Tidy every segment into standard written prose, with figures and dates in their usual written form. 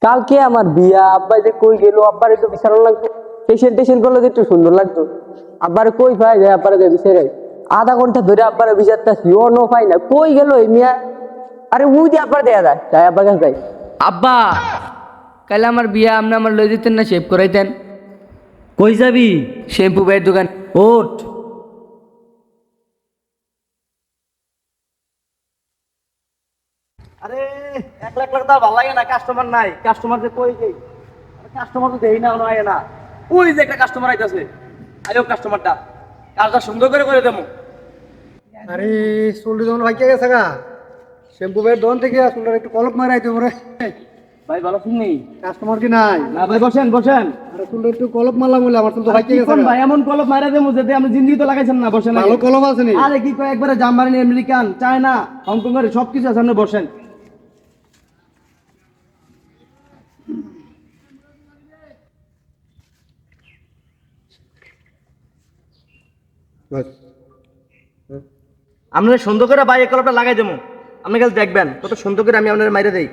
কালকে আমার বিয়া, আব্বা যে কই গেল, আব্বারে তো বিচারণ লাগতো। পেশেন্ট টেশেন্ট করলে তো একটু সুন্দর লাগতো। আব্বারে কই পাই যায়, আব্বারে যে বিচারে আধা ঘন্টা ধরে আব্বারে বিচারতাছি, ও নো পাই না, কই গেল এই মিয়া। আরে উই দিয়ে আব্বার দেয়া যায়, তাই আব্বার কাছে যাই। আব্বা, কাল আমার বিয়া, আপনি আমার লই দিতেন না, শেভ করাইতেন। কই যাবি? শ্যাম্পু ভাইয়ের দোকান। ওঠ। আরে একলা একলা তো আর ভালো লাগে না, কাস্টমার নাই। কাস্টমার যে কই গই, কাস্টমার তো দেই না, আয় না। ওই যে একটা কাস্টমার আইতাছে, আইও কাস্টমারটা কাজটা সুন্দর করে দেবো। আরে চুলটি যখন ভাইকে গেছে গা, শ্যাম্পু ভাইয়ের দোকান থেকে চুলটা একটু কলপ মারা আইতে পারে। ভাই ভালো শুননি? কাস্টমার কি নাই? না ভাই, বসেন বসেন। আরে চুলটা একটু কলপ মারলাম বলে আমার চুল তো ভাইকে গেছে কোন গা। ভাই এমন কলপ মারা দেবো যেতে আপনি জিন্দিগি তো লাগাইছেন না? বসেন আগে। ভালো কলপ আছে নি? আরে কি কয়, একবারে জার্মানি, আমেরিকান, চায়না, হংকং এর সবকিছু আছে, আপনি বসেন। আপনার সুন্দর করে ভাই এই কলপটা লাগাই দেবো, আপনি কাছে দেখবেন কত সুন্দর করে আমি আপনার মাইরে দেই।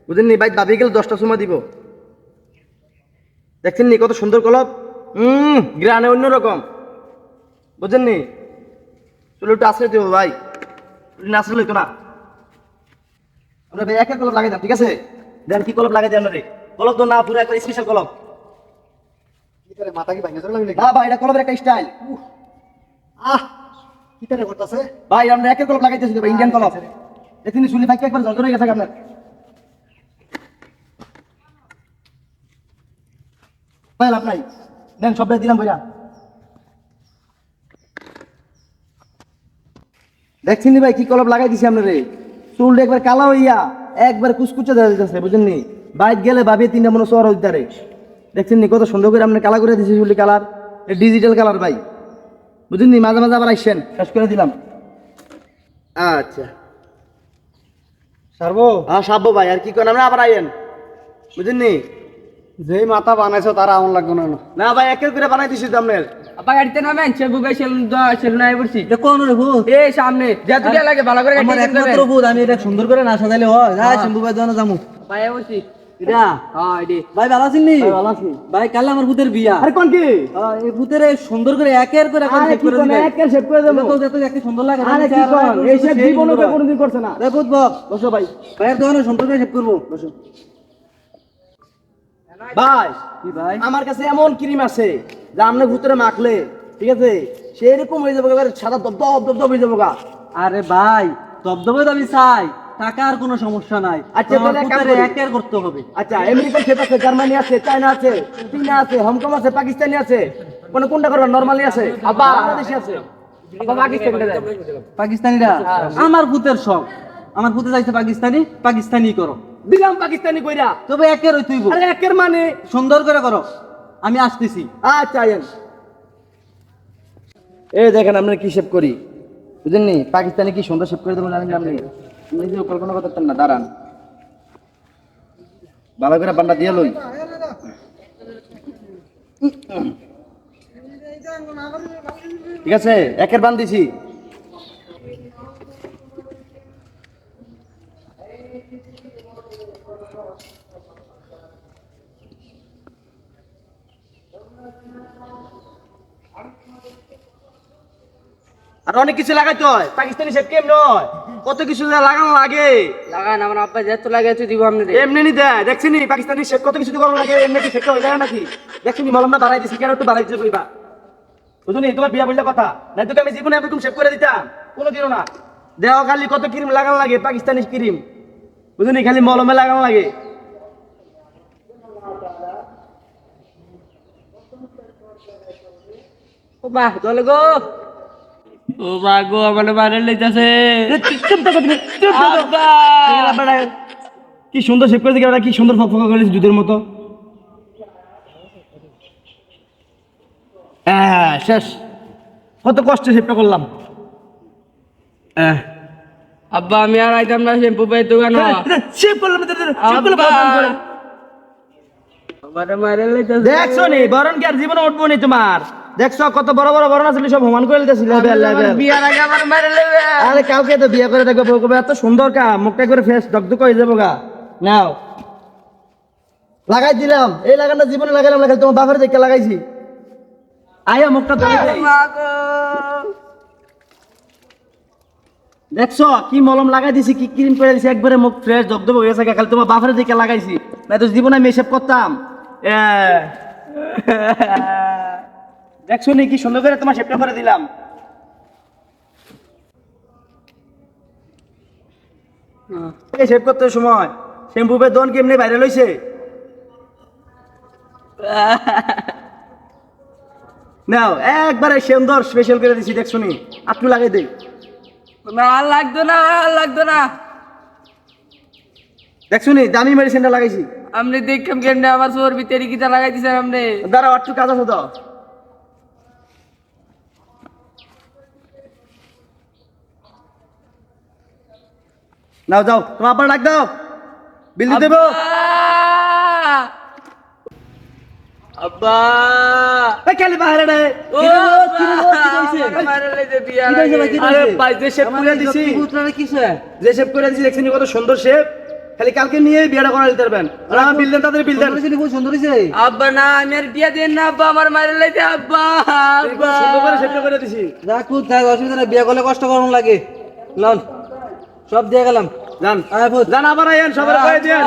বুঝলেন নি ভাই? দাবি গেলে 10টা সময় দিব। দেখছেন নি কত সুন্দর কলপ? গ্রানে অন্যরকম, বুঝলেন নি? চলো একটু আশ্রয় দেবো ভাই, না আসলে লইতো না। আমরা ভাই একটা কলপ লাগাই দাম, ঠিক আছে? দেন কি কলপ লাগাই দেন আপনারে? কলপ তো না, পুরো একটা স্পেশাল কলপ। কি করে মাথা কি ভাঙে চলে লাগবে? না ভাই, এটা কলপের একটা স্টাইল। আহ, কি করে করতেছে? ভাই আমরা একটা কলপ লাগাইতেছি ভাই, ইন্ডিয়ান কলপ। দেখছেন শুলি ভাই একবার জল ধরে গেছে আপনার। ভাই লাভ নাই, দেন সব দিলাম ভাইয়া। দেখছেন ভাই কি কলপ লাগাই দিছি আপনারে? চুলটা একবার কালা হইয়া একবার কুচকুচে দেখা যাচ্ছে, বুঝলেন নি? বাইক গেলে ভাবিয়ে 3টা মনে চর হইতে পারে। দেখছেন নি কত সুন্দর করে আপনার কালা করে দিছি চুলি কালার, ডিজিটাল কালার ভাই, বুঝলেন নি? মাঝে মাঝে আবার আসছেন, শেষ করে দিলাম। আচ্ছা সারবো? হ্যাঁ সাবো ভাই, আর কি করেন আমরা আবার আইয়েন, বুঝলেন নি? যেই মাথা বানাইছো তারা আমার লাগবে না। না ভাই একের করে বানাই দিছি তো আপনার। আব্বা গাড়িতে নামেন, শ্যাম্পু ভাই সেলুন আই পড়ছি। এটা কোন রে ভূত? এই সামনে যত টাকা লাগে ভালো করে আমার গাড়ি একমাত্র ভূত, আমি এটা সুন্দর করে না সাজাইলে হয়? যা শম্ভু ভাই জানো যামু। ভাই পড়ছি। এটা হ্যাঁ এডি ভাই ভালো আছেন নি? ভালো আছি। ভাই কাল আমার ভূতের বিয়া। আরে কোন কি? এই ভূতের সুন্দর করে একের করে এখন আরে শেভ কি করে কোন দিবেন। একের শেভ করে দেবো? তো যত দেখতে সুন্দর লাগে। আরে কি কোন? এই শেভ জীবনে তো কোনোদিন করছে না। রে ভূত বসো ভাই, ভাইয়ের দোকানে সুন্দর করে শেভ করবো, বসো। ভাই কি ভাই? আমার কাছে এমন ক্রিম আছে যা আপনি ভূতের মাখলে, ঠিক আছে, সেরকম হয়ে যাবে, একেবারে সাদা দবদব দবদব হয়ে যাবো গা। আরে ভাই, দবদবে দাবি চাই, টাকার কোনো সমস্যা নাই। আচ্ছা, তাহলে এক কাম ভূতের করি। একের করতে হবে। আচ্ছা, আমেরিকান শেপ আছে, জার্মানি আছে, চায়না আছে, চীনা আছে, হংকং আছে, পাকিস্তানি আছে, কোনটা করবেন? নরমালি আছে, আবার বাংলাদেশি আছে, আবার পাকিস্তানিটা দেন। পাকিস্তানিরা আমার ভূতের শখ, আমার ভূতে যাইছে পাকিস্তানি, পাকিস্তানি করো। দিলাম পাকিস্তানি কইরা। তবে একের ওই তুইব, আরে একের মানে সুন্দর করে করো, আমি আসতেছি। আচ্ছা আইয়েন। এই দেখেন আমরা কি শেপ করি, বুঝলেন নি? পাকিস্তানি কি সুন্দর শেপ করে দেবো জানেন না? আপনি নিজে কল্পনা করতেন না, দাঁড়ান ভালো করে বান্ডা দিয়ে লই। ঠিক আছে, একের বান দিছি। আর অনেক কিছু লাগাইতে হয়, পাকিস্তানি শেপ কেমন হয়, কত কিছু যে লাগানো লাগে। লাগান, আমার আব্বা যত লাগে তুই দিব আপনি। এমনি নি দেয়, দেখছিনি পাকিস্তানি শেপ কত কিছু করানো লাগে, এমনি কি শেপটা হয়ে যায় নাকি? দেখছিনি মলমটা বাড়াই দিছি, কেন একটু বাড়াই দিতে কইবা? বুঝুনি তোমার বিয়া বললে কথা নাই, তোকে আমি জীবনে এরকম শেপ করে দিতাম কোনোদিনও না। দেহ খালি কত ক্রিম লাগানো লাগে, পাকিস্তানি ক্রিম, বুঝুনি? খালি মলমে লাগানো লাগে। ও বাহ দলে গো, ও বাগো আমার বাইরে লইতাছে। চুপ থাকো তুমি, চুপ থাকো। আব্বা কি সুন্দর শেপ করে দিকে, কি সুন্দর ফকফকা করেছে দুধের মতো। হ্যাঁ শেষ, কত কষ্টে শেপটা করলাম। আব্বা আমি আর আইতাম না শ্যাম্পু ভাইয়ের দোকান। শেপ করলাম, আব্বা মারে লইতাছে। দেখছো নি বরণ কি আর জীবনে উঠবো নি তোমার? দেখছো কত বড় বড় বরণ আছে, সব সমান করে দিতেছিল। বিয়ার আগে আমার মারে লইবে। আরে কাউকে তো বিয়ে করে দেখবে, বউ কবে এত সুন্দর কা, মুখটা করে ফ্রেশ দগদগ হয়ে যাবো গা। নাও লাগাই দিলাম, এই লাগানটা জীবনে লাগাইলাম না, খালি তোমার বাপের দেখে লাগাইছি। আয়া মুখটা ধরে দেই। দেখছো কি মলম লাগাই দিছি, কি ক্রিম করে দিছি, একবারে মুখ ফ্রেশ ধবধবে হয়ে গেছে, খালি তোমার বাপের দিকে লাগাইছি, না তো জীবনে আমি এসব করতাম। দেখছো নি কি সুন্দর করে তোমার শেপটা করে দিলাম। এই শেপ করতে সময় শ্যাম্পু পে দন কেমনে ভাইরাল হইছে। নাও একবারে সুন্দর স্পেশাল করে দিছি, দেখছো নি একটু লাগাই দেই। না লাগতো না, লাগতো না। দেখছো নি দামি মেডিসিনটা লাগাইছি। আপনি দেখলাম কেমনে আমার চোর ভিতরে কিটা লাগাই দিছেন আপনি। দাঁড়াও একটু কাজ আছে তো। নাও যাও, তোমার আব্বার ডাক দাও, বিল দিয়ে দেবো। আব্বা এই খালি বাহিরে রে। ও মারলে যে বিয়া কি হইছে ভাই, কি আরে হইছে? ভাই যে শেপ করে দিছি। যে শেপ করে দিছি দেখছেন কত সুন্দর শেপ, খালি কালকে নিয়ে বিয়েটা করা দিতে পারবেন। আর বিল দেন, তাদের বিল দেন। আব্বা না আমি আর বিয়া দেন না আব্বা, আমার মারলে যে আব্বা। আব্বা সুন্দর করে শেপটা করে দিছি। অসুবিধা নাই, বিয়ে করলে কষ্ট করুন লাগে। লন সব দিয়ে গেলাম। যান, যান আবার আইয়েন, সবার কয়ে দিয়েন।